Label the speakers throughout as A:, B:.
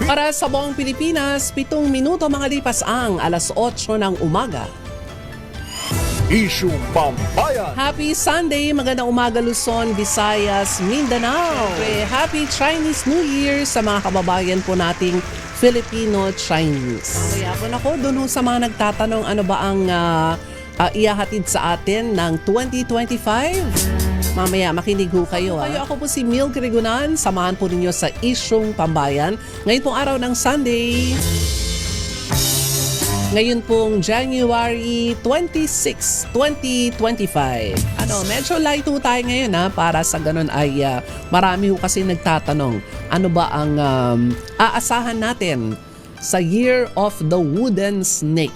A: Para sa buong Pilipinas, 7 minuto mga lipas ang alas 8 ng umaga.
B: Isyung Pambayan.
A: Happy Sunday, magandang umaga Luzon, Visayas, Mindanao. Happy Chinese New Year sa mga kababayan po nating Filipino-Chinese. Kaya po ako doon sa mga nagtatanong ano ba ang ihahatid sa atin ng 2025. Mamaya, makinig ho kayo. Ako po si Milk Rigunan. Samahan po ninyo sa Isyung Pambayan. Ngayon pong araw ng Sunday. Ngayon pong January 26, 2025. Medyo light po tayo ngayon para sa ganun ay marami ho kasi nagtatanong ano ba ang aasahan natin sa Year of the Wooden Snake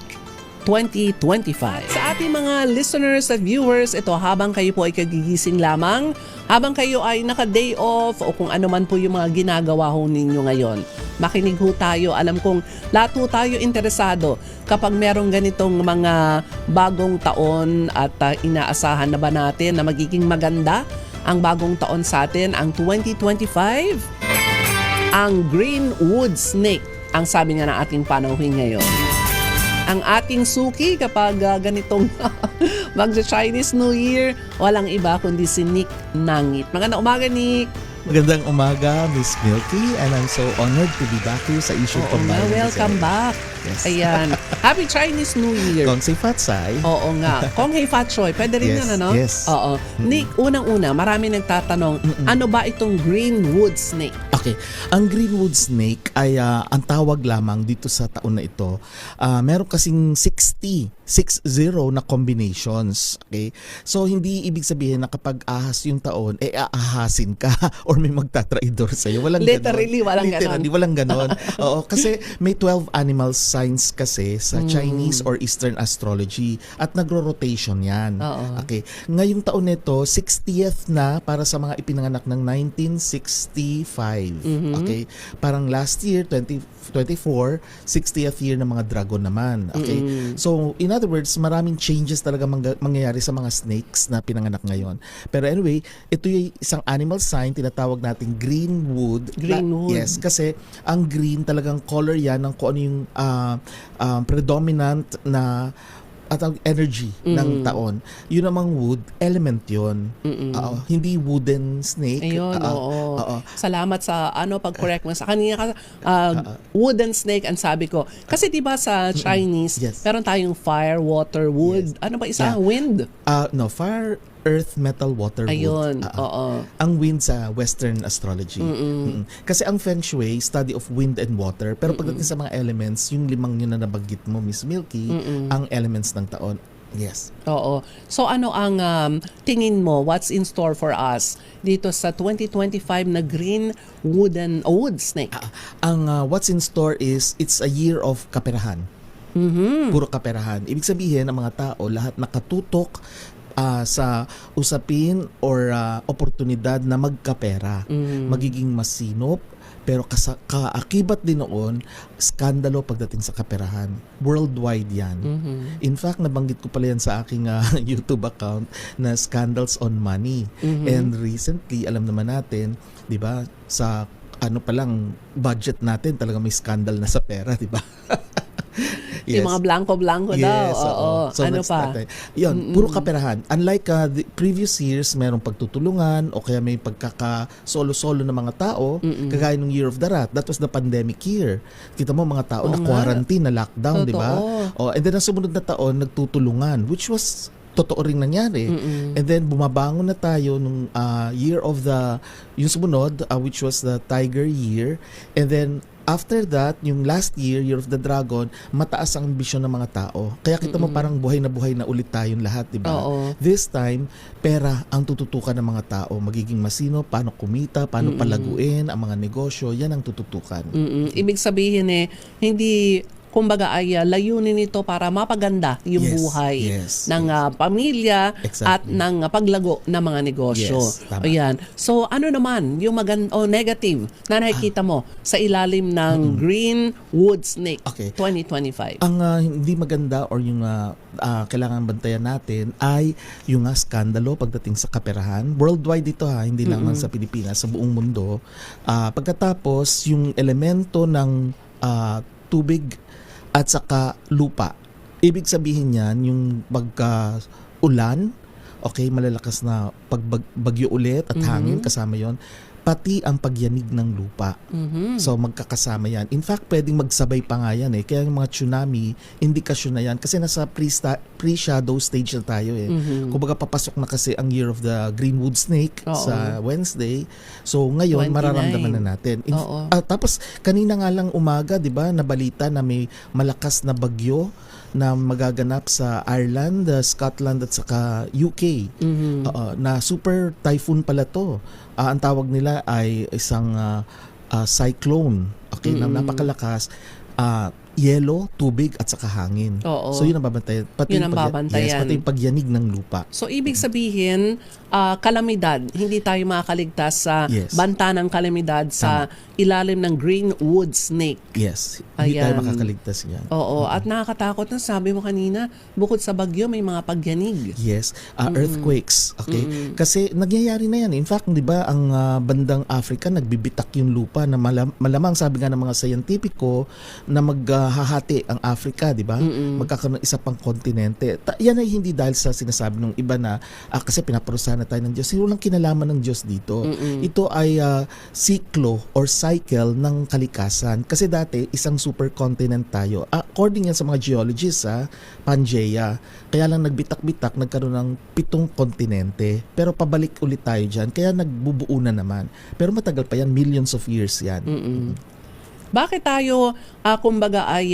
A: 2025. Sa ating mga listeners at viewers, ito habang kayo po ay kagigising lamang, habang kayo ay naka-day off o kung ano man po yung mga ginagawa ho ninyo ngayon, makinig ho tayo. Alam kong lahat ho tayo interesado kapag merong ganitong mga bagong taon at inaasahan na ba natin na magiging maganda ang bagong taon sa atin, ang 2025? Ang Greenwood Snake, ang sabi nga ng ating panauhin ngayon. Ang ating suki kapag ganitong magsa-Chinese New Year, walang iba kundi si Nick Nangit. Magandang umaga, Nick.
C: Magandang umaga, Miss Milky, and I'm so honored to be back here sa Isyung Pambayan.
A: Welcome back.
C: Yes.
A: Ayan. Happy Chinese New Year.
C: Kong si Fatsai.
A: Oo nga. Kong Hei Fat Choy. Pwede rin
C: Yes,
A: yan, ano?
C: yes.
A: Oo. Nick, unang-una, marami nagtatanong, ano ba itong Greenwood Snake?
C: Okay, ang Greenwood Snake ay ang tawag lamang dito sa taon na ito. Meron kasing 60 na combinations. Okay? So, hindi ibig sabihin na kapag ahas yung taon, aahasin ka or may magtatraidor sa'yo. Walang
A: Literally,
C: ganon.
A: walang
C: Literally,
A: ganon.
C: walang ganon. Oo, kasi may 12 animal signs kasi sa Chinese or Eastern astrology at nagro-rotation yan.
A: Oo.
C: Okay. Ngayong taon nito, 60th na para sa mga ipinanganak ng 1965. Okay? Parang last year, 2024, 60th year ng mga dragon naman. Okay? So, in other words, maraming changes talaga mangyayari sa mga snakes na pinanganak ngayon. Pero anyway, ito yung isang animal sign, tinatawag natin Greenwood.
A: Greenwood.
C: Yes, kasi ang green talagang color yan ng kung ano yung predominant na at ang energy ng taon. Yun namang wood, element yun. Hindi wooden snake.
A: Ayun, oo. Salamat sa pag-correct mo. Sa kanina ka, wooden snake ang sabi ko. Kasi diba sa Chinese,
C: Yes.
A: meron tayong fire, water, wood.
C: Yes.
A: Ano ba isa?
C: Yeah.
A: Wind?
C: No, fire, earth, metal, water,
A: Ayun,
C: wood.
A: oo.
C: Ang wind sa Western astrology. Kasi ang Feng Shui, study of wind and water. Pero pagdating sa mga elements, yung limang yun na nabanggit mo, Miss Milky, ang elements ng taon. Yes.
A: Oo. So ano ang tingin mo, what's in store for us dito sa 2025 na green wood snake?
C: Ang what's in store is, it's a year of kaperahan. Puro kaperahan. Ibig sabihin, ang mga tao, lahat nakatutok sa usapin or oportunidad na magkapera. Magiging masinop, pero kaakibat din noon, skandalo pagdating sa kaperahan. Worldwide yan. In fact, nabanggit ko pala yan sa aking YouTube account na scandals on money. And recently, alam naman natin, di ba, sa pa lang budget natin, talaga may scandal na sa pera, di ba?
A: Yes. Yung mga blanco-blanco daw. Oo.
C: So
A: ano pa?
C: Yun, puro kaperahan. Unlike the previous years, merong pagtutulungan o kaya may pagkaka-solo-solo ng mga tao, kagaya ng Year of the Rat. That was the pandemic year. Kita mo mga tao na quarantine, na lockdown, di ba? And then ang sumunod na taon, nagtutulungan, which was totoo ring nangyari. And then bumabangon na tayo nung Year of the, yung sumunod, which was the Tiger Year. And then after that, yung last year, Year of the Dragon, mataas ang ambisyon ng mga tao. Kaya kita mo parang buhay na ulit tayong lahat, di ba? This time, pera ang tututukan ng mga tao. Magiging masino, paano kumita, paano palaguin ang mga negosyo, yan ang tututukan.
A: Ibig sabihin hindi kumbaga ay layunin nito para mapaganda yung
C: Yes,
A: buhay
C: yes,
A: ng pamilya
C: Exactly.
A: at ng paglago ng mga negosyo.
C: Yes, tama.
A: Ayan. So ano naman yung negative na nakikita mo sa ilalim ng Green Wood Snake
C: Okay.
A: 2025?
C: Ang hindi maganda or yung kailangan bantayan natin ay yung skandalo pagdating sa kaperahan. Worldwide ito hindi lang sa Pilipinas, sa buong mundo. Pagkatapos yung elemento ng tubig at saka lupa. Ibig sabihin niyan yung pagka-ulan, okay, malalakas na pagbagyo ulit at hangin kasama yon, pati ang pagyanig ng lupa. So magkakasama yan. In fact, pwedeng magsabay pa nga yan Kaya yung mga tsunami, indikasyon na yan. Kasi nasa pre-shadow stage na tayo Kumbaga papasok na kasi ang Year of the Greenwood Snake sa Wednesday. So ngayon,
A: 29.
C: mararamdaman na natin. Tapos kanina nga lang umaga, di ba, nabalita na may malakas na bagyo na magaganap sa Ireland, Scotland at saka UK. Na super typhoon pala to. Ang tawag nila ay isang cyclone. Okay, na napakalakas. Yelo, tubig at saka hangin. So yun ang babantayan. Pati
A: Yun ang babantayan.
C: Yes, pati yung pagyanig ng lupa.
A: So ibig sabihin, kalamidad, hindi tayo makakaligtas sa
C: Yes.
A: banta ng kalamidad sa ilalim ng Greenwood Snake.
C: Yes, hindi tayo
A: Ayan.
C: makakaligtas yan.
A: Oo, at nakakatakot na sabi mo kanina, bukod sa bagyo may mga pagyanig.
C: Yes, earthquakes, okay? Kasi nagyayari na yan. In fact, 'di ba, ang bandang Africa nagbibitak yung lupa na malamang sabi nga ng mga scientifico na maghahati ang Africa, 'di ba? Magkakaroon ng isa pang kontinente. Yan ay hindi dahil sa sinasabi ng iba na kasi pinaparusahan na tayo ng Diyos. Walang kinalaman ng Diyos dito. Ito ay siklo or cycle ng kalikasan. Kasi dati isang supercontinent tayo. According yan sa mga geologists, Pangea. Kaya lang nagbitak-bitak, nagkaroon ng 7 kontinente. Pero pabalik ulit tayo dyan. Kaya nagbubuo na naman. Pero matagal pa yan, millions of years yan.
A: Bakit tayo, kumbaga ay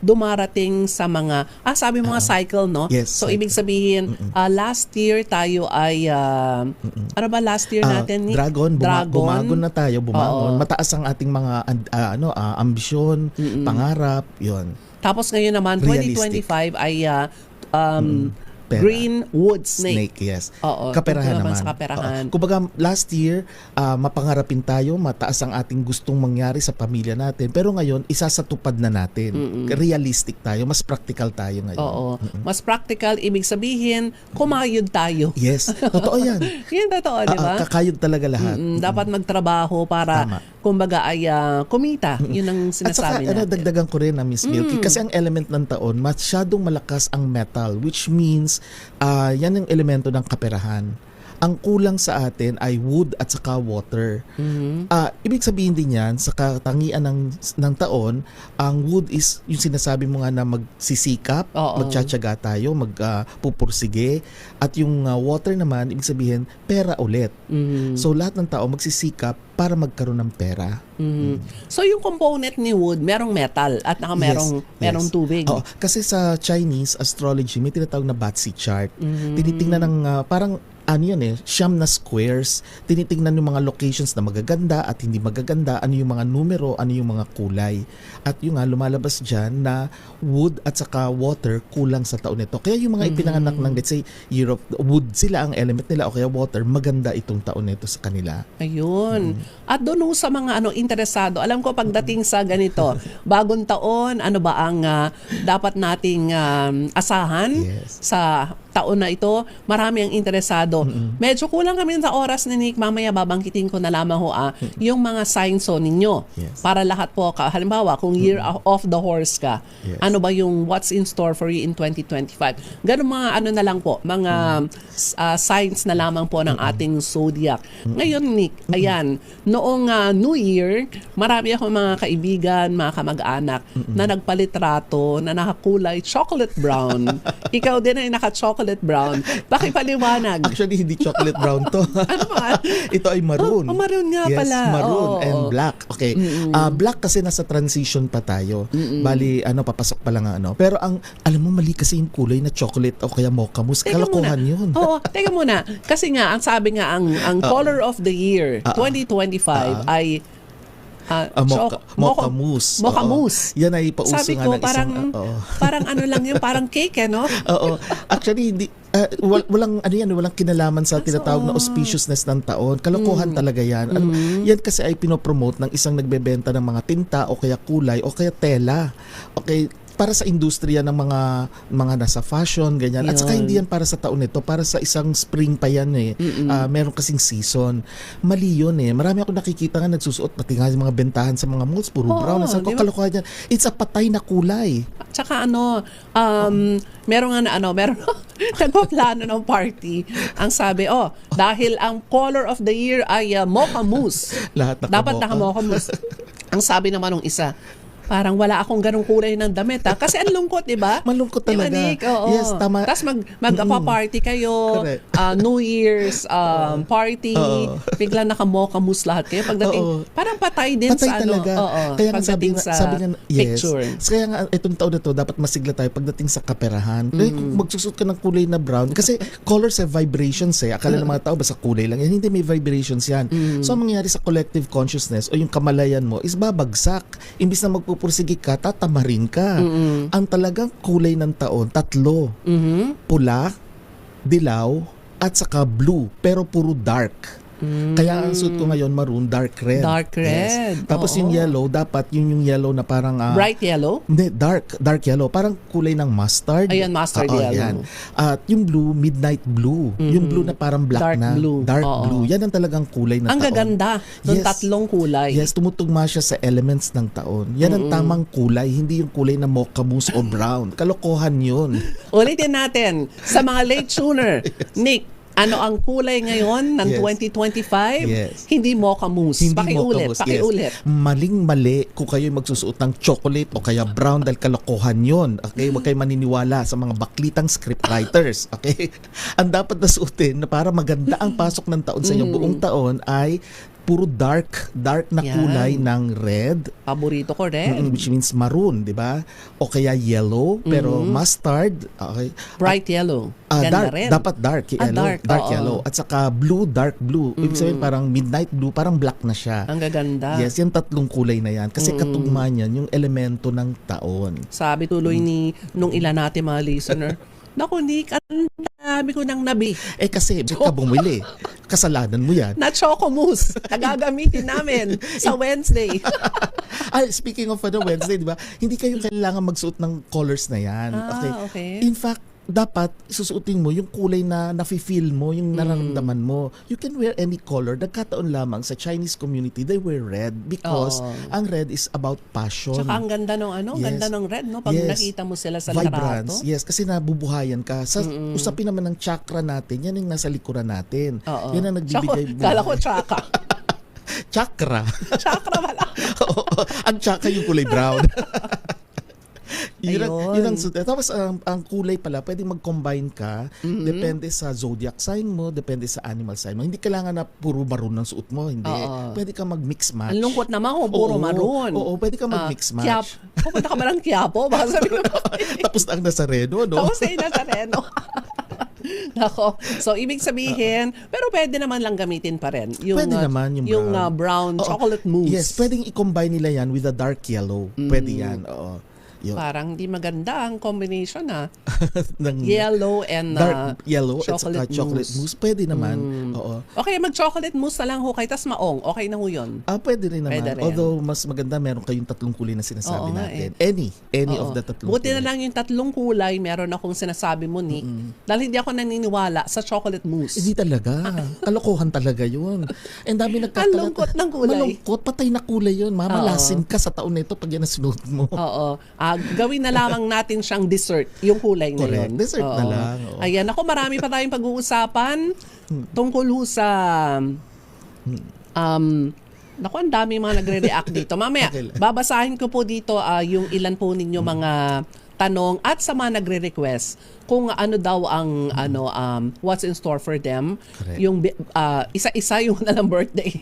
A: dumarating sa mga, sabi mo nga cycle, no?
C: Yes,
A: So,
C: cycle.
A: ibig sabihin, last year tayo ay, ano ba last year natin? Nick?
C: Dragon, bumagon na tayo,
A: Oo.
C: bumangon. Mataas ang ating mga ambisyon, pangarap, yon.
A: Tapos ngayon naman,
C: Realistic.
A: 2025 ay
C: Pera.
A: Greenwood Snake.
C: Yes.
A: Oo,
C: Kaperahan
A: tungkol naman
C: naman.
A: sa kaperahan.
C: Kumbaga, last year, mapangarapin tayo, mataas ang ating gustong mangyari sa pamilya natin. Pero ngayon, isasatupad na natin. Realistic tayo, mas practical tayo ngayon.
A: Oo. Mas practical, ibig sabihin, kumayod tayo.
C: Yes, totoo yan.
A: Yan totoo, di ba?
C: Kakayod talaga lahat.
A: Dapat magtrabaho para,
C: Tama.
A: kumbaga ay kumita. Yun ang
C: At saka,
A: sinasabi natin.
C: dagdagan ko rin na Miss Milky, kasi ang element ng taon, masyadong malakas ang metal, which means, yan yung elemento ng kaperahan. Ang kulang sa atin ay wood at saka water. Ibig sabihin din yan, sa katangian ng taon, ang wood is yung sinasabi mo nga na magsisikap,
A: Oo.
C: magtsatsaga tayo, magpupursige. At yung water naman, ibig sabihin, pera ulit. So lahat ng tao magsisikap para magkaroon ng pera.
A: So yung component ni wood, merong metal at merong
C: Yes.
A: tubig.
C: Oo, kasi sa Chinese astrology, may tinatawag na Batsi chart. Tinitingnan ng parang siyam na squares. Tinitingnan yung mga locations na magaganda at hindi magaganda, ano yung mga numero, ano yung mga kulay. At yung lumalabas dyan na wood at saka water kulang sa taon nito. Kaya yung mga ipinanganak ng, let's say, Europe, wood sila ang element nila o kaya water, maganda itong taon nito sa kanila.
A: Ayun. At doon sa mga interesado, alam ko pagdating sa ganito, bagong taon, ano ba ang dapat nating asahan
C: Yes.
A: sa taon na ito? Marami ang interesado. Medyo kulang kami sa oras ni Nick. Mamaya babangkitin ko na lamang yung mga signs ninyo.
C: Yes.
A: Para lahat po, halimbawa, kung year of the horse ka,
C: Yes.
A: ano ba yung what's in store for you in 2025? Ganun mga na lang po, mga signs na lamang po ng ating zodiac. Ngayon, Nick, ayan, noong New Year, marami akong mga kaibigan, mga kamag-anak na nagpalitrato na nakakulay chocolate brown. Ikaw din ay naka-chocolate brown. Pakipaliwanag.
C: Actually, hindi chocolate brown to.
A: Ano ba?
C: Ito ay maroon.
A: Maroon nga
C: Yes,
A: pala.
C: maroon
A: Oo.
C: and black. Okay. Black kasi nasa transition pa tayo. Bali, papasok pa lang Pero alam mo, mali kasi yung kulay na chocolate o kaya mocha mousse.
A: Teka
C: Kalokohan
A: muna.
C: yun.
A: Oo, teka muna. Kasi nga, ang sabi nga, ang color of the year 2025 ay
C: Mocha mousse.
A: Mocha
C: Oo.
A: mousse.
C: Yan ay pauso
A: Sabi
C: nga
A: ko,
C: ng isang...
A: parang ano lang yun, parang cake, no?
C: Oo. Actually, hindi, walang walang kinalaman sa tinatawag na auspiciousness ng taon. Kalokohan talaga yan. Yan kasi ay pinopromote ng isang nagbebenta ng mga tinta o kaya kulay o kaya tela. Okay, para sa industriya ng mga nasa fashion, ganyan. At saka hindi yan para sa taon nito, para sa isang spring pa yan eh. Meron kasing season. Mali yun eh. Marami ako nakikita nga nagsusuot, pati nga yung mga bentahan sa mga malls, puro brown. Sabi ko, kalokohan yan. It's a patay na kulay.
A: Tsaka meron nagpaplano ng party. Ang sabi, dahil ang color of the year ay mocha mousse. Dapat naka-mocha mousse. Ang sabi naman ng isa, parang wala akong ganong kulay ng damit kasi ang lungkot, di ba?
C: Malungkot talaga.
A: Nick, oo.
C: Yes, tama.
A: Tapos mag-party kayo, New Year's party, bigla naka-mocha mousse lahat kayo. Pagdating, parang patay din
C: patay
A: sa
C: talaga. Kaya nga sabi nga,
A: picture.
C: Kaya nga itong taon na to, dapat masigla tayo pagdating sa kaperahan. Kung magsusot ka ng kulay na brown, kasi colors have vibrations eh. Akala ng mga tao, basta kulay lang yan. Hindi, may vibrations yan. So, ang mangyayari sa collective consciousness o yung kamalayan mo is babagsak. Imbis na pursige ka, tatamarin ka. Ang talagang kulay ng taon, 3. Pula, dilaw, at saka blue. Pero puro dark. Kaya ang suit ko ngayon maroon, dark red.
A: Dark red.
C: Yes. Tapos yung yellow, dapat yung yellow na parang...
A: bright yellow?
C: Hindi, dark yellow. Parang kulay ng mustard.
A: Ayan, mustard yellow.
C: Yan. At yung blue, midnight blue. Yung blue na parang black
A: dark
C: na.
A: Blue.
C: Dark blue. Yan ang talagang kulay ng
A: ang
C: taon.
A: Ang gaganda. Ng 3 kulay.
C: Yes, tumutugma siya sa elements ng taon. Yan ang tamang kulay. Hindi yung kulay na mocha mousse o brown. Kalokohan yun.
A: Ulitin natin. Sa mga late tuner, Nick, ano ang kulay ngayon ng 2025?
C: Yes.
A: Hindi mocha mousse. Pakiulit.
C: Yes. Maling-mali kung kayo magsusuot ng chocolate o kaya brown dahil kalokohan yun. Okay? Huwag kayo maniniwala sa mga baklitang scriptwriters. Okay? Ang dapat na suotin na para maganda ang pasok ng taon sa inyo buong taon ay puro dark na kulay ng red.
A: Paborito ko red.
C: Which means maroon, di ba? O kaya yellow, pero mustard. Okay.
A: Bright yellow. Ganda
C: Dark,
A: rin.
C: dapat dark yellow. Dark yellow. At saka blue, dark blue. Ibig sabihin parang midnight blue, parang black na siya.
A: Ang gaganda.
C: Yes, yung 3 kulay na yan. Kasi katugma niyan yung elemento ng taon.
A: Sabi tuloy nung ilan natin mga listener, naku Nick, ang dami ko ng nabi.
C: Kasi, bakit ka bumili? Kasalanan mo yan.
A: Na choco mousse. Nagagamitin namin sa Wednesday.
C: Speaking of Wednesday, di ba? Hindi kayo kailangan magsuot ng colors na yan.
A: Okay.
C: In fact, dapat susuotin mo yung kulay na nafe-feel mo, yung nararamdaman mo. You can wear any color. Nagkataon lamang sa Chinese community, they wear red because ang red is about passion.
A: Tsaka ang ganda ng ganda ng red, no? Pag nakita mo sila sa
C: vibrance.
A: litrato.
C: Yes, kasi nabubuhayan ka. Sa usapin naman ng chakra natin, yan yung nasa likuran natin. Yan ang nagbibigay buhay.
A: Kala ko chakra.
C: Chakra.
A: Chakra pala.
C: Ang chakra yung kulay brown. Yun ang tapos ang kulay pala, pwedeng mag-combine ka, depende sa zodiac sign mo, depende sa animal sign mo. Hindi kailangan na puro maroon ang suot mo, hindi. Pwede ka mag-mix match.
A: Ang lungkot naman kung puro maroon.
C: Oo, pwede ka mag-mix match.
A: Pupunta ka ba ng Quiapo? Baka sabihin mo.
C: Tapos na ang Nazareno, no?
A: Tapos na yung Nazareno. Nako. So, ibig sabihin, pero pwede naman lang gamitin pa rin.
C: Pwede naman yung
A: brown chocolate mousse.
C: Yes, pwedeng i-combine nila yan with a dark yellow. Pwede yan, oo.
A: Parang di maganda ang combination ng yellow and
C: dark yellow at
A: chocolate
C: mousse. Pwede naman. Oo.
A: Okay, mag-chocolate mousse na lang ho kayo, tas maong. Okay na ho yun.
C: Pwede rin naman. Pwede rin. Although, mas maganda meron kayong 3 kulay na sinasabi natin. Any of the 3
A: Buti
C: kulay.
A: na lang yung 3 kulay, meron akong sinasabi mo, Nick. Dahil hindi ako naniniwala sa chocolate mousse.
C: Hindi talaga. Kalokohan talaga yun. And dami nagtatala.
A: Ang lungkot ng kulay.
C: Malungkot. Patay na kulay yun. Mamalasin ka sa taon na ito pag yan ang sinuot mo.
A: Oo. Gawin na lamang natin siyang dessert, yung kulay na
C: Correct.
A: yun.
C: Dessert na lang. Oo.
A: Ayan, ako marami pa tayong pag-uusapan tungkol sa naku, ang dami mga nagre-react dito. Mamaya, babasahin ko po dito yung ilan po ninyo mga tanong at sa mga nagre-request kung ano daw ang what's in store for them.
C: Correct.
A: Yung isa-isa yung nalang birthday.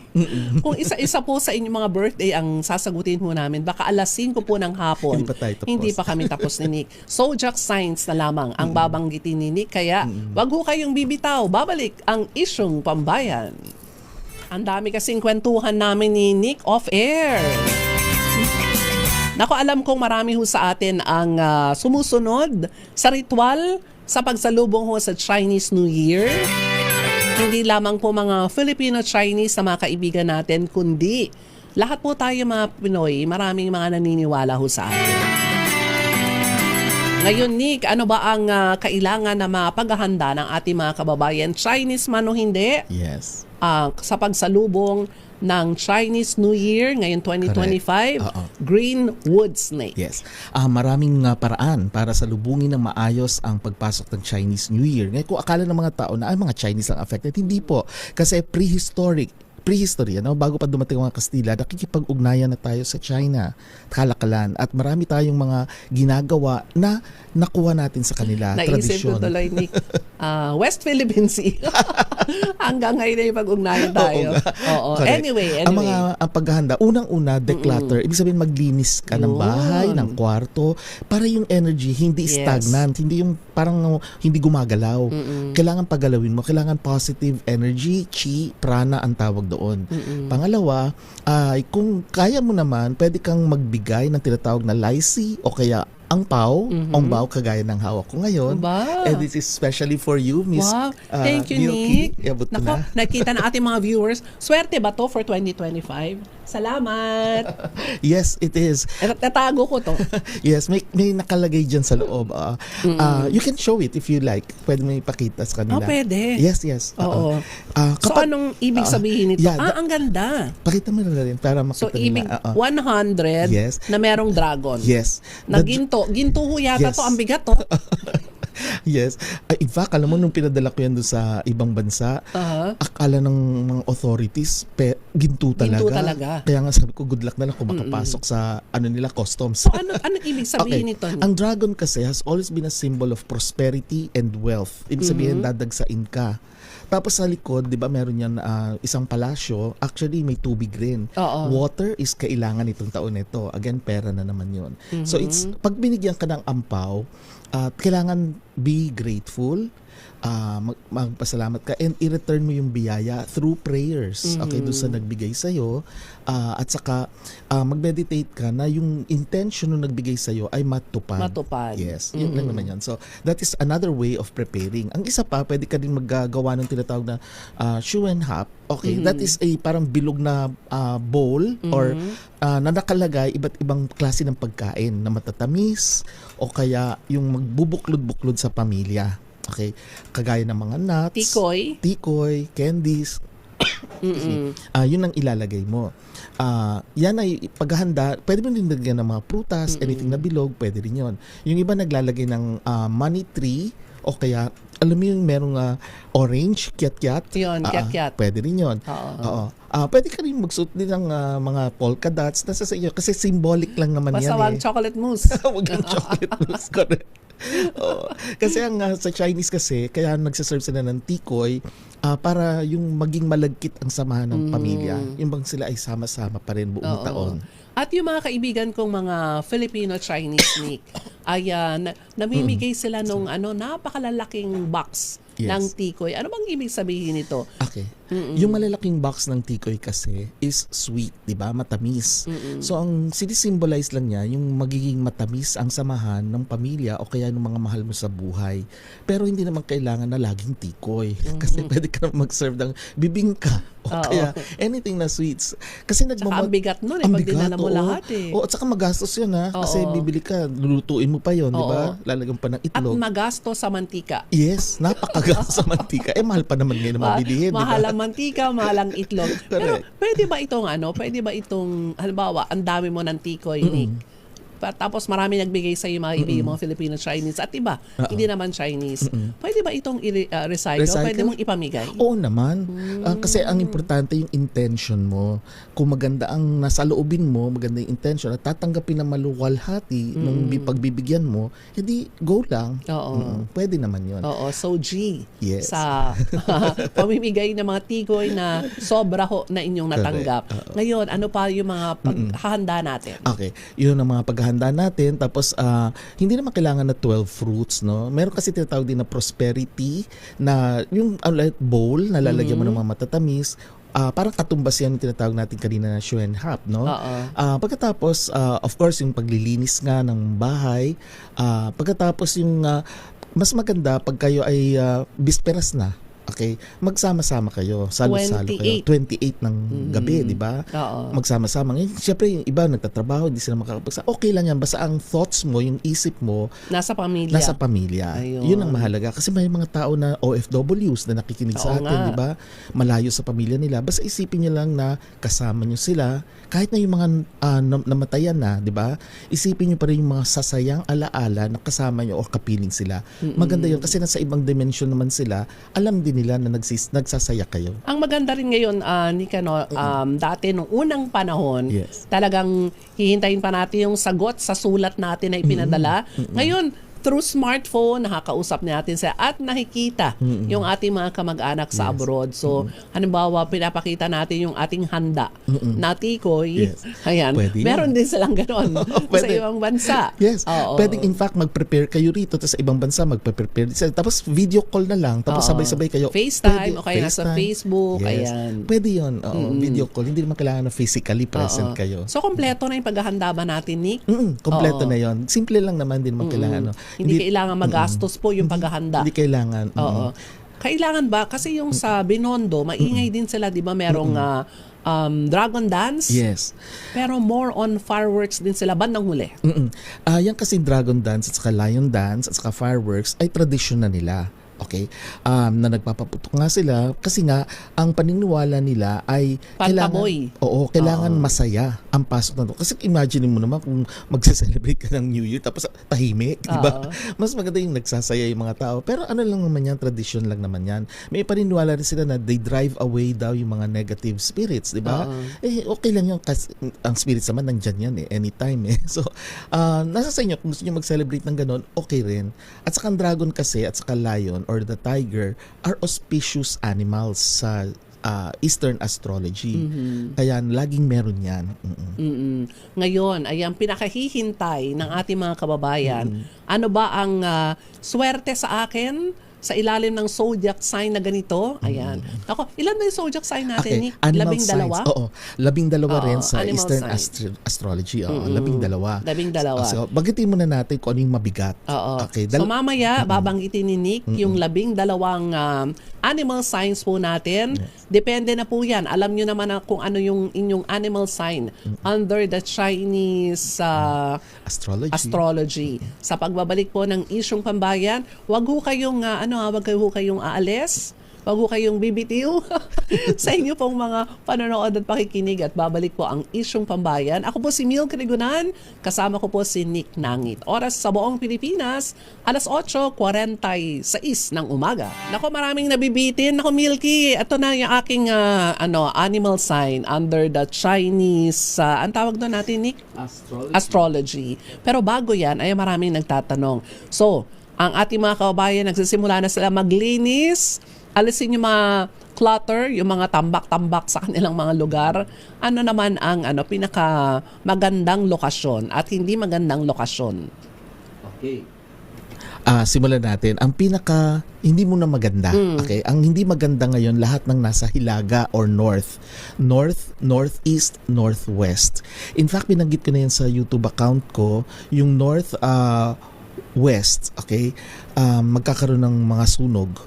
A: Kung isa-isa po sa inyong mga birthday ang sasagutin po namin, baka alas 5 po ng hapon.
C: Hindi pa
A: kami tapos ni Nick. Zodiac signs na lamang ang babanggitin ni Nick, kaya wag ho kayong bibitaw. Babalik ang isyong pambayan. Ang dami kasing kwentuhan namin ni Nick off-air. Naku, alam kong marami ho sa atin ang sumusunod sa ritual sa pagsalubong ho sa Chinese New Year. Hindi lamang po mga Filipino-Chinese na mga kaibigan natin, kundi lahat po tayo mga Pinoy, maraming mga naniniwala ho sa atin. Ngayon, Nick, ano ba ang kailangan na mapaghahanda ng ating mga kababayan, Chinese man o hindi,
C: Yes.
A: sa pagsalubong ng Chinese New Year ngayon 2025, Greenwood Snake.
C: Yes. Maraming paraan para salubungin ng maayos ang pagpasok ng Chinese New Year. Ngayon, kung akala ng mga tao na mga Chinese lang affected, hindi po. Kasi prehistory, bago pa dumating ang mga Kastila, nakikipag-ugnayan na tayo sa China, kalakalan, at marami tayong mga ginagawa na nakuha natin sa kanila,
A: Naisip ko
C: tradisyon.
A: tuloy, Nick, West Philippine Sea. Hanggang ngayon ay pag-ugnayan tayo. Oo.
C: Correct.
A: Anyway.
C: Ang paghahanda, unang-una, declutter. Ibig sabihin, maglinis ka ng bahay,
A: Yun.
C: ng kwarto, para yung energy hindi
A: Yes.
C: stagnant, hindi yung parang hindi gumagalaw. Kailangan pagalawin mo, kailangan positive energy, chi, prana ang tawag doon. Pangalawa, kung kaya mo naman, pwede kang magbigay ng tinatawag na lychee o kaya angpao, kagaya ng hawak ko ngayon.
A: Ba?
C: And this is especially for you, Miss
A: Wow. Thank you,
C: Milky.
A: Nick.
C: Abot ko
A: Nako,
C: na.
A: nakita na ating mga viewers. Swerte ba to for 2025? Salamat.
C: Yes, it is.
A: Natago ko to.
C: Yes, may nakalagay dyan sa loob. You can show it if you like. Pwede mo ipakita sa kanila.
A: Pwede.
C: Yes, yes.
A: Oo. So, anong ibig sabihin nito?
C: yeah,
A: Ang ganda.
C: Pakita mo na rin para
A: So,
C: makita
A: ibig
C: nila.
A: 100
C: Yes.
A: na merong dragon.
C: Yes.
A: Na ginto. Ginto ho yata
C: Yes.
A: to. Ang bigat to.
C: Yes. In fact, alam mo, nung pinadala ko yan doon sa ibang bansa, akala ng mga authorities, ginto talaga.
A: Ginto talaga.
C: Kaya nga sabi ko, good luck na lang kung makapasok sa nila, customs.
A: So, anong ibig sabihin nito?
C: Ang dragon kasi has always been a symbol of prosperity and wealth. Ibig sabihin, dadagsain ka. Tapos sa likod, 'di ba, meron yan isang palasyo. Actually, may tubig rin. Water is kailangan itong taon nito. Again, pera na naman 'yon. So it's pag binigyan ka ng ampaw, kailangan be grateful. Magpasalamat ka and i-return mo yung biyaya through prayers. Okay, doon sa nagbigay sa'yo. At saka mag-meditate ka na yung intention ng nagbigay sa'yo ay matupad. Yes, yun lang naman yan. So that is another way of preparing. Ang isa pa, pwede ka din maggagawa ng tinatawag na shoe and hop. Okay, that is a parang bilog na bowl or na nakalagay iba't ibang klase ng pagkain na matatamis o kaya yung magbubuklod-buklod sa pamilya. Okay, kagaya ng mga nuts, tikoy, candies. Yun ang ilalagay mo. Yan ay paghahanda, pwede mo din lagyan ng mga prutas, anything na bilog, pwede rin yun. Yung iba naglalagay ng money tree o kaya alam mo yung merong orange, kiat-kiat.
A: Yun, kiat-kiat.
C: Pwede rin yun. Oo. Pwede ka rin magsuot din ng mga polka dots. Nasa sa iyo. Kasi symbolic lang naman
A: Basta
C: yan.
A: Basta wag chocolate mousse.
C: Wag yung chocolate mousse. Correct. Kasi ang sa Chinese kasi, kaya nagsaserve sila ng tikoy para yung maging malagkit ang samahan ng pamilya. Yung bang sila ay sama-sama pa rin buong taon.
A: At yung mga kaibigan kong mga Filipino-Chinese, Nick, ay namimigay sila nung napakalalaking box ng tikoy. Ano bang ibig sabihin nito?
C: Okay. Yung malalaking box ng tikoy kasi is sweet, 'di ba? Matamis. So ang sinisimbolize lang niya yung magiging matamis ang samahan ng pamilya o kaya ng mga mahal mo sa buhay. Pero hindi naman kailangan na laging tikoy kasi pwede ka mag-serve ng bibingka o kaya anything na sweets. Kasi
A: ang bigat nun pag dinala mo lahat
C: at saka magastos yun kasi bibili ka, lulutuin mo pa yun, 'di ba? Lalagyan pa ng itlog.
A: At magastos sa mantika.
C: Yes, napakagastos sa mantika. Mahal pa naman ngayon mabilihin, 'di ba?
A: Mahal ang mantika, mahal ang itlog. Pero pwede ba itong halimbawa, ang dami mo ng tikoy, Nick. Tapos marami nagbigay sa iyo mga ibigay mga Filipino-Chinese at iba, hindi naman Chinese. Pwede ba itong recycle? Pwede mong ipamigay?
C: Oo naman. Kasi ang importante yung intention mo. Kung maganda ang nasa loobin mo, maganda yung intention at tatanggapin na maluwalhati nung pagbibigyan mo, hindi go lang. Pwede naman yun.
A: So G,
C: yes.
A: sa pamimigay ng mga tikoy na sobra ho na inyong natanggap. Ngayon, ano pa yung mga paghahanda natin?
C: Okay. Yun ang mga paghahanda natin. Tapos, hindi naman kailangan na 12 fruits, no? Meron kasi tinatawag din na prosperity na yung bowl na lalagyan mo ng mga matatamis parang katumbas yan yung tinatawag natin kanina na Schwenhap, no?
A: Oo.
C: Pagkatapos, of course, yung paglilinis nga ng bahay. Pagkatapos yung mas maganda pag kayo ay bisperas na. Okay, magsama-sama kayo, salo-salo kayo. 28 ng gabi, di ba?
A: Oo.
C: Magsama-sama. Ngayon, syempre yung iba nagtatrabaho, hindi sila makakapagsa. Okay lang yan, basta ang thoughts mo, yung isip mo,
A: Nasa pamilya.
C: nasa pamilya.
A: Ayun.
C: Yun ang mahalaga. Kasi may mga tao na OFWs na nakikinig
A: Oo
C: sa atin,
A: nga.
C: di ba? Malayo sa pamilya nila. Basta isipin niyo lang na kasama niyo sila. Kahit na yung mga namatayan na, di ba? Isipin niyo pa rin yung mga sasayang alaala na kasama niyo o kapiling sila. Maganda yun kasi nasa ibang dimension naman sila. Alam din nila na nagsasaya kayo.
A: Ang maganda rin ngayon, Nika, no, dati nung unang panahon,
C: Yes.
A: talagang hihintayin pa natin yung sagot sa sulat natin na ipinadala. Ngayon, through smartphone, nakakausap natin siya at nakikita yung ating mga kamag-anak sa abroad. So, halimbawa, pinapakita natin yung ating handa na tikoy.
C: Yes.
A: Ayan.
C: Pwede
A: Meron din silang gano'n sa
C: Pwede.
A: ibang bansa.
C: Yes.
A: Oo.
C: Pwedeng in fact mag-prepare kayo rito tapos sa ibang bansa mag-prepare. Tapos video call na lang tapos
A: Oo.
C: sabay-sabay kayo.
A: FaceTime o kaya nasa Facebook.
C: Yes.
A: Ayan.
C: Pwede yun. Oo, video call. Hindi naman kailangan na physically present
A: Oo.
C: kayo.
A: So, kompleto na yung paghahanda ba natin, Nick?
C: Kompleto
A: Oo.
C: na yon. Simple lang naman din naman kailangan. No?
A: Hindi kailangan magastos po yung paghahanda.
C: Hindi kailangan.
A: Oo. Kailangan ba? Kasi yung sa Binondo, maingay din sila, di ba? Merong dragon dance.
C: Yes.
A: Pero more on fireworks din sila bandang huli.
C: Yan kasi dragon dance at saka lion dance at saka fireworks ay tradisyon na nila. Okay? Na nagpapaputok nga sila kasi nga ang paniniwala nila ay
A: Pantaboy.
C: kailangan masaya ang pasok na to. Kasi imagine mo naman kung magse-celebrate ka ng New Year tapos tahimik, di ba? Mas maganda yung nagsasaya yung mga tao. Pero ano lang naman yan, tradisyon lang naman yan. May paniniwala rin sila na they drive away daw yung mga negative spirits, di ba? Okay lang yung ang spirits naman nandyan yan anytime So, nasa sa inyo kung gusto nyo mag-celebrate ng ganun, okay rin. At saka ang dragon kasi at saka lion or the tiger are auspicious animals sa Eastern astrology. Kaya laging meron yan.
A: Ngayon, ay ang pinakahihintay ng ating mga kababayan. Ano ba ang swerte sa akin sa ilalim ng zodiac sign na ganito? Ayan. Ako, ilan ba yung zodiac sign natin, Nick?
C: Animal
A: 12?
C: signs. Oo. 12 rin sa
A: animal
C: Eastern
A: sign.
C: astrology. 12.
A: 12.
C: So, bagitin muna natin kung ano yung mabigat.
A: Oo.
C: Okay.
A: So mamaya, babanggitin ni Nick yung 12 animal signs po natin. Depende na po yan. Alam nyo naman kung ano yung inyong animal sign under the Chinese astrology. Sa pagbabalik po ng isyong pambayan, wag ho kayong aalis. Wag ho kayong bibitiw sa inyo pong mga panonood at pakikinig at babalik po ang isyong pambayan. Ako po si Mil Crigunan, kasama ko po si Nick Nangit. Oras sa buong Pilipinas, alas 8:46 ng umaga. Nako, maraming nabibitin. Nako, Milky, ito na yung aking animal sign under the Chinese, ang tawag doon natin, Nick? Astrology. Pero bago yan, ay maraming nagtatanong. So, ang ating mga kababayan, nagsisimula na sila maglinis, alisin yung mga clutter, yung mga tambak-tambak sa kanilang mga lugar. Ano naman ang pinaka magandang lokasyon at hindi magandang lokasyon?
C: Okay. Simulan natin. Ang pinaka hindi mo na maganda. Okay? Ang hindi maganda ngayon, lahat ng nasa hilaga or north, northeast, northwest. In fact, binanggit ko na yan sa YouTube account ko, yung west, okay? Magkakaroon ng mga sunog.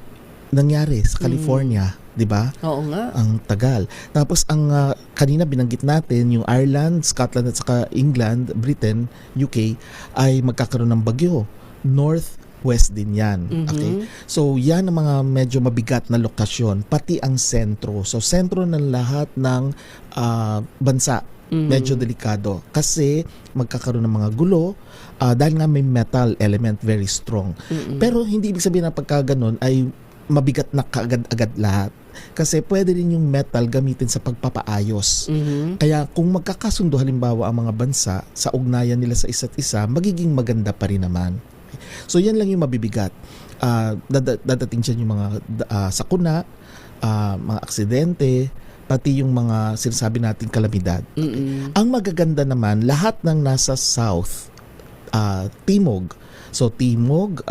C: Nangyari sa California, 'di ba?
A: Oo nga.
C: Ang tagal. Tapos ang kanina binanggit natin yung Ireland, Scotland at saka England, Britain, UK ay magkakaroon ng bagyo. Northwest din 'yan. Okay? So, 'yan ang mga medyo mabigat na lokasyon, pati ang sentro. So, sentro ng lahat ng bansa. Medyo delikado kasi magkakaroon ng mga gulo dahil nga may metal element very strong. Pero hindi ibig sabihin na pagka ganun ay mabigat na kaagad-agad lahat. Kasi pwede rin yung metal gamitin sa pagpapaayos. Kaya kung magkakasundo halimbawa ang mga bansa sa ugnayan nila sa isa't isa, magiging maganda pa rin naman. So yan lang yung mabibigat. Dadating dyan yung mga sakuna, mga aksidente, pati yung mga sinasabi nating kalamidad. Ang magaganda naman, lahat ng nasa south, timog. So timog,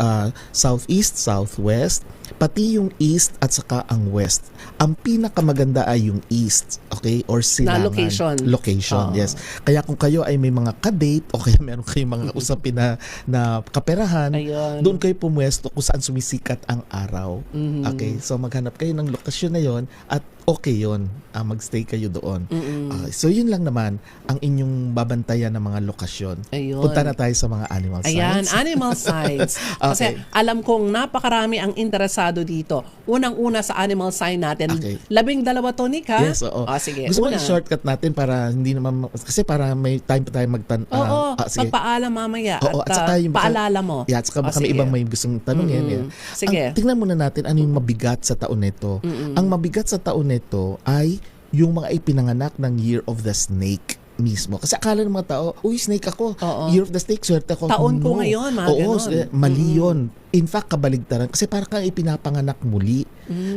C: southeast, southwest, pati yung east at saka ang west. Ang pinakamaganda ay yung east, okay? Or silangan. Location,
A: Oo.
C: yes. Kaya kung kayo ay may mga kadate o kaya meron kayong mga usapin na kaperahan,
A: Ayun.
C: doon kayo pumwesto kung saan sumisikat ang araw. Okay? So maghanap kayo ng lokasyon na yon at okay yon. Magstay kayo doon. Okay, so yun lang naman ang inyong babantayan ng mga lokasyon.
A: Ayun.
C: Punta na tayo sa mga animal
A: Ayan,
C: signs.
A: animal signs. Kasi
C: Okay.
A: alam kong napakarami ang interesado dito. Unang-una sa animal sign natin.
C: Okay.
A: 12 to, Nick, ha?
C: Yes, oo.
A: Sige,
C: Gusto mo
A: una.
C: i-shortcut natin para hindi naman, kasi para may time pa tayo
A: Oo,
C: sige.
A: magpaalam mamaya
C: Oo,
A: at,
C: at saka yung
A: paalala mo.
C: Yeah, at saka baka may
A: sige.
C: ibang may gustong tanongin. Yeah.
A: Sige.
C: Tingnan muna natin ano yung mabigat sa taon nito. Ang mabigat sa taon nito ay yung mga ipinanganak ng Year of the Snake mismo. Kasi akala ng mga tao, uy, snake ako.
A: Oo.
C: Year of the Snake, swerte ko.
A: Taon ko
C: No.
A: ngayon, mga
C: Oo,
A: ganon.
C: mali yun. In fact, kabaligtaran. Kasi parang kang ipinapanganak muli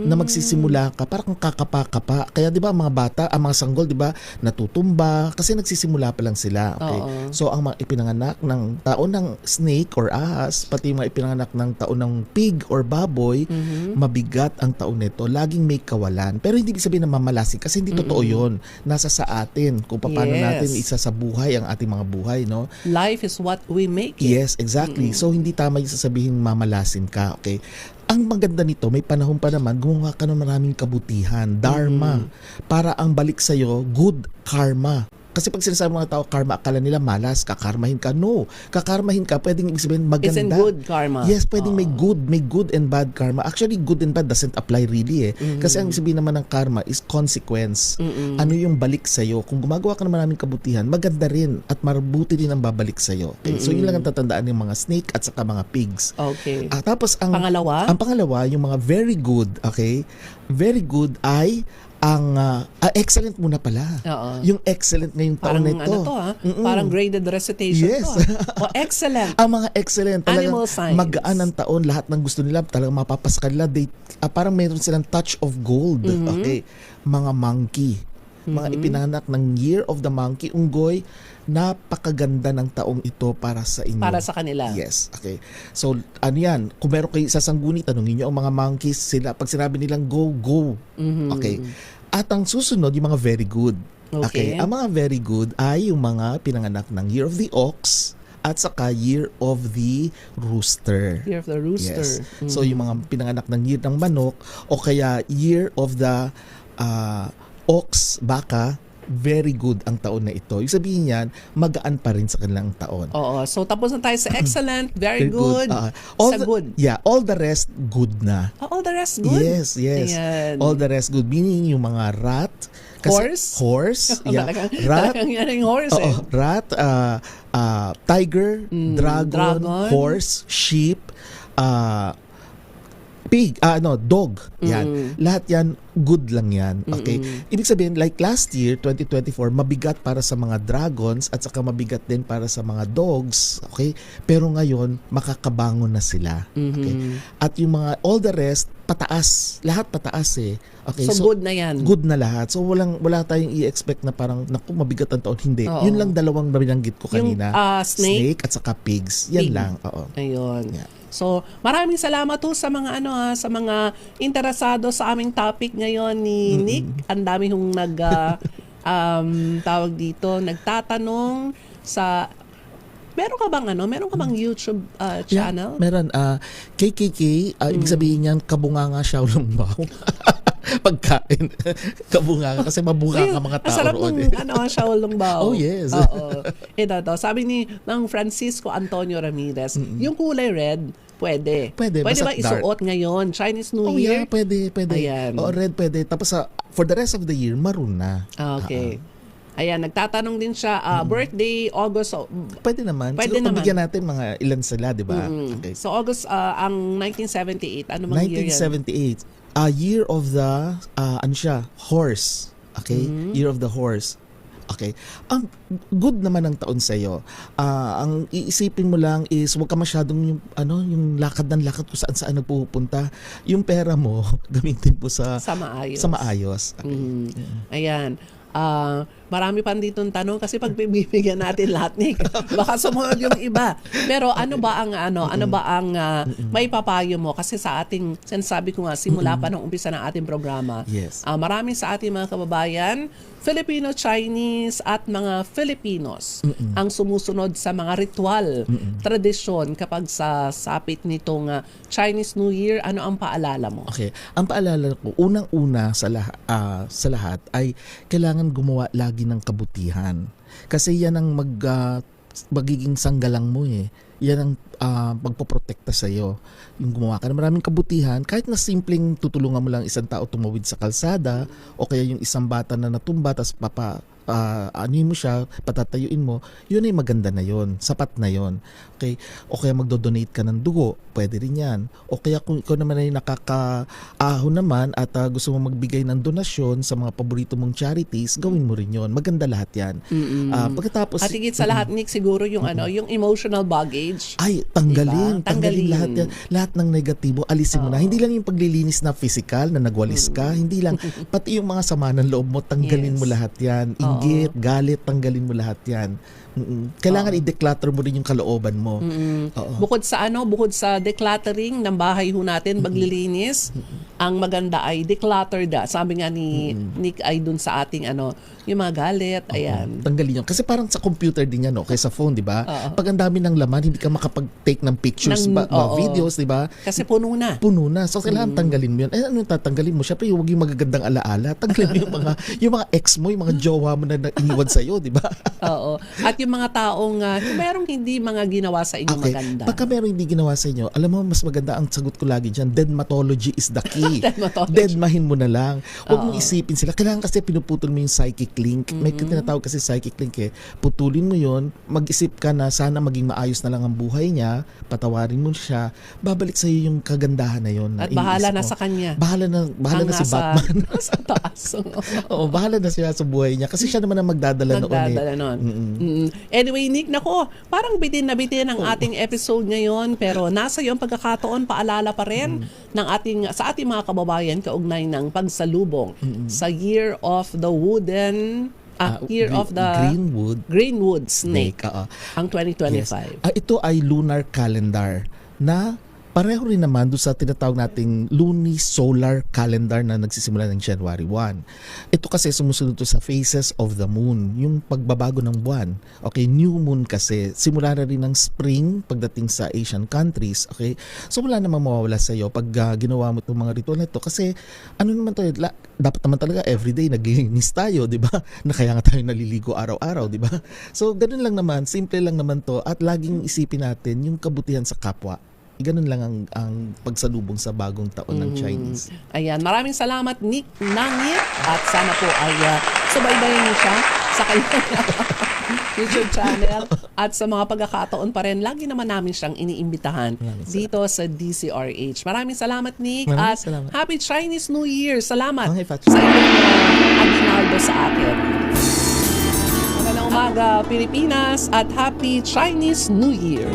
C: na magsisimula ka, parang kang kakapa-kapa. Kaya di ba mga bata, ang mga sanggol, di ba, natutumba kasi nagsisimula pa lang sila. Okay?
A: Oo.
C: So, ang mga ipinanganak ng taon ng snake or ahas, pati yung mga ipinanganak ng taon ng pig or baboy, mabigat ang taon nito. Laging may kawalan. Pero hindi ibig sabihin na mamalasin kasi hindi totoo yun. Nasa sa atin kung paano
A: Yes.
C: natin isa sa buhay ang ating mga buhay, no?
A: Life is what we make it.
C: Yes, exactly. So, hindi tama yung sasabihin mamalasin ka, okay? Ang maganda nito, may panahon pa naman, gumawa ka ng maraming kabutihan, dharma, para ang balik sa'yo, good karma. Kasi pag sinasabi ng mga tao, karma, akala nila malas, kakarmahin ka. No, kakarmahin ka, pwedeng ibig sabihin maganda.
A: It's in good karma.
C: Yes, pwedeng may good and bad karma. Actually, good and bad doesn't apply really Kasi ang sabihin naman ng karma is consequence. Ano yung balik sa'yo? Kung gumagawa ka ng maraming kabutihan, maganda rin at mabuti din ang babalik sa'yo. Okay? So yun lang ang tatandaan ng mga snake at saka mga pigs.
A: Okay.
C: Tapos ang
A: Pangalawa?
C: Ang pangalawa, yung mga very good, okay? Very good ay ang excellent muna pala.
A: Oo.
C: Yung excellent ngayong taon
A: Parang
C: nito.
A: ano to, ha? Parang graded recitation
C: Yes.
A: to. Excellent.
C: Ang mga excellent, talagang
A: Animal signs.
C: magaan ang taon, lahat ng gusto nila, talagang mapapasa kanila. Parang mayroon silang touch of gold. Okay. Mga monkey. Mga ipinanganak ng Year of the Monkey, unggoy, napakaganda ng taong ito para sa inyo.
A: Para sa kanila.
C: Yes, okay. So, ano yan? Kung meron kayo sasangguni, tanungin nyo ang mga monkeys, sila, pag sinabi nilang go, go. Okay. At ang susunod, yung mga very good.
A: Okay.
C: Ang mga very good ay yung mga pinanganak ng Year of the Ox at saka Year of the Rooster.
A: Year of the Rooster.
C: Yes. So, yung mga pinanganak ng Year ng Manok o kaya Year of the Ox, baka, very good ang taon na ito. Yung sabihin yan, magaan pa rin sa kanilang taon.
A: Oo. So, tapos na tayo sa excellent, very good,
C: All
A: sa
C: the,
A: good.
C: Yeah, all the rest, good na.
A: All the rest good?
C: Yes, yes.
A: Ayan.
C: All the rest good. Meaning yung mga rat. Horse. Yeah. Rat.
A: Talagang yan yung horse eh.
C: Rat, tiger, dragon, horse, sheep, pig, dog. Yan. Lahat yan, good lang yan. Okay? Ibig sabihin, like last year, 2024, mabigat para sa mga dragons at saka mabigat din para sa mga dogs. Okay? Pero ngayon, makakabangon na sila. Okay? At yung mga, all the rest, pataas. Lahat pataas eh. Okay?
A: So good na yan.
C: Good na lahat. So wala tayong i-expect na parang, naku, mabigat ang taon. Hindi.
A: Oo.
C: Yun lang dalawang binanggit ko kanina.
A: Yung snake
C: at saka pigs. Yan
A: Pig.
C: lang. Oo.
A: Ayun.
C: Yeah.
A: So, maraming salamat po sa mga sa mga interesado sa aming topic ngayon ni Nick. Ang dami hong tawag dito, nagtatanong sa meron ka bang YouTube channel?
C: Yeah, meron. KKK, ibig sabihin niyan, kabunganga Shaolong Bao. Pagkain. Kabunganga. Kasi mabunga ka mga tao
A: Masarap
C: roon.
A: ng Shaolong Bao.
C: Oh, yes.
A: Oo. Ito, sabi ng Francisco Antonio Ramirez, yung kulay red, pwede.
C: Pwede,
A: ba
C: basta
A: isuot ngayon? Chinese New
C: Oh
A: Year?
C: yeah, pwede.
A: Ayan.
C: Oh, red pwede. Tapos for the rest of the year, maroon na.
A: Okay. Ayan, nagtatanong din siya, birthday, August.
C: Pwede naman.
A: Pwede
C: Siguro
A: naman.
C: bigyan natin mga ilan sila, di ba? Okay.
A: So, August, ang 1978, ano bang year yan?
C: 1978. Year of the horse. Okay? Year of the horse. Okay. Ang good naman ang taon sa iyo. Ang iisipin mo lang is huwag ka masyadong yung lakad ng lakad kung saan nagpupunta. Yung pera mo gamitin po sa
A: Sa maayos.
C: Sa maayos. Okay.
A: Ayan. marami pa ditong tanong kasi pag bibigyan natin lahat, Nick, baka sumunod yung iba. Pero ano ba ang may papayo mo? Kasi sa ating, sinasabi ko nga, simula pa nung umpisa ng ating programa,
C: Yes.
A: marami sa ating mga kababayan, Filipino, Chinese at mga Filipinos ang sumusunod sa mga ritual, tradisyon kapag sa sapit nitong Chinese New Year. Ano ang paalala mo?
C: Okay. Ang paalala ko, unang-una sa lahat ay kailangan gumawa lagi ng kabutihan. Kasi yan ang magiging sanggalang mo eh. Yan ang magpoprotekta sa iyo. Yung gumawa ka ng maraming kabutihan, kahit na simpleng tutulungan mo lang isang tao tumawid sa kalsada o kaya yung isang bata na natumba tapos anuin mo siya, patatayuin mo, yun ay maganda na yun, sapat na yun. Okay? O kaya magdo-donate ka ng dugo, pwede rin yan. O kaya kung ikaw naman ay nakakaahon naman at gusto mo magbigay ng donasyon sa mga paborito mong charities, gawin mo rin yun. Maganda lahat yan. Pagkatapos,
A: At higit sa lahat, Nick, siguro yung yung emotional baggage.
C: ay, tanggalin.
A: Diba?
C: Tanggalin lahat yan. Lahat ng negatibo, alisin mo na. Hindi lang yung paglilinis na physical, na nagwalis ka. Hindi lang. Pati yung mga sama ng loob mo, tanggalin mo lahat yan. Inggit, galit, tanggalin mo lahat yan. Kailangan i-declutter mo rin yung kalooban mo. Oo.
A: Bukod sa decluttering ng bahay ho natin, paglilinis, ang maganda ay declutter da. Sabi nga ni Nick ay dun sa ating yung mga galit, ayan.
C: Tanggalin yun. Kasi parang sa computer din yan, kaya sa phone, di ba? Pag ang dami ng laman, hindi ka makapag-take ng pictures, videos, di ba?
A: Kasi puno na.
C: Puno na. So, kailangan tanggalin mo yun. Ano yung tatanggalin mo? Siyempre, huwag yung magagandang alaala. Tanggalin mo yung mga ex mo, yung mga jowa mo na iniwan sa'yo, di ba?
A: Oo. At yung mga taong merong hindi mga ginawa sa inyo maganda.
C: Pagka merong hindi ginawa sa inyo, alam mo, mas maganda ang sagot ko lagi dyan, deadmatology is the key. Deadmahin mo na lang. Huwag mong isipin sila. Kailangan kasi pinuputol mo yung psychic link. May tinatawag kasi psychic link eh. Putulin mo yun, mag-isip ka na sana maging maayos na lang ang buhay niya, patawarin mo siya, babalik sa iyo yung kagandahan na yun.
A: At bahala na sa kanya.
C: Bahala na si Batman.
A: Sa taas.
C: Oo, bahala na siya sa buhay niya. Kasi siya naman ang magdadala noon.
A: Anyway, Nick, nako, parang bitin na bitin ang ating episode ngayon, pero nasa iyo ang pagkakataon, paalala pa rin sa ating mga kababayan kaugnay ng pagsalubong sa Year of the Wooden Greenwood Snake, ang 2025.
C: Yes. Ito ay lunar calendar na pareho rin naman doon sa tinatawag nating luni-solar calendar na nagsisimula ng January 1. Ito kasi sumusunod to sa phases of the moon, yung pagbabago ng buwan. Okay, new moon kasi. Simula na rin ng spring pagdating sa Asian countries. Okay, so wala namang mawawala sa iyo pag ginawa mo itong mga ritual na ito. Kasi ano naman to, dapat naman talaga everyday naglinis tayo, di ba? Na kaya nga tayo naliligo araw-araw, di ba? So ganun lang naman, simple lang naman to, at laging isipin natin yung kabutihan sa kapwa. Ganun lang ang pagsalubong sa bagong taon ng Chinese.
A: Ayan, maraming salamat, Nick Nangit, at sana po ay subaybayan niyo siya sa kanyang YouTube channel at sa mga pagkakataon pa rin. Lagi naman namin siyang iniimbitahan dito sa DCRH. Maraming salamat, Nick, at Happy Chinese New Year. Salamat sa inyong aginaldo sa akin. Magandang umaga, Pilipinas, at Happy Chinese New Year.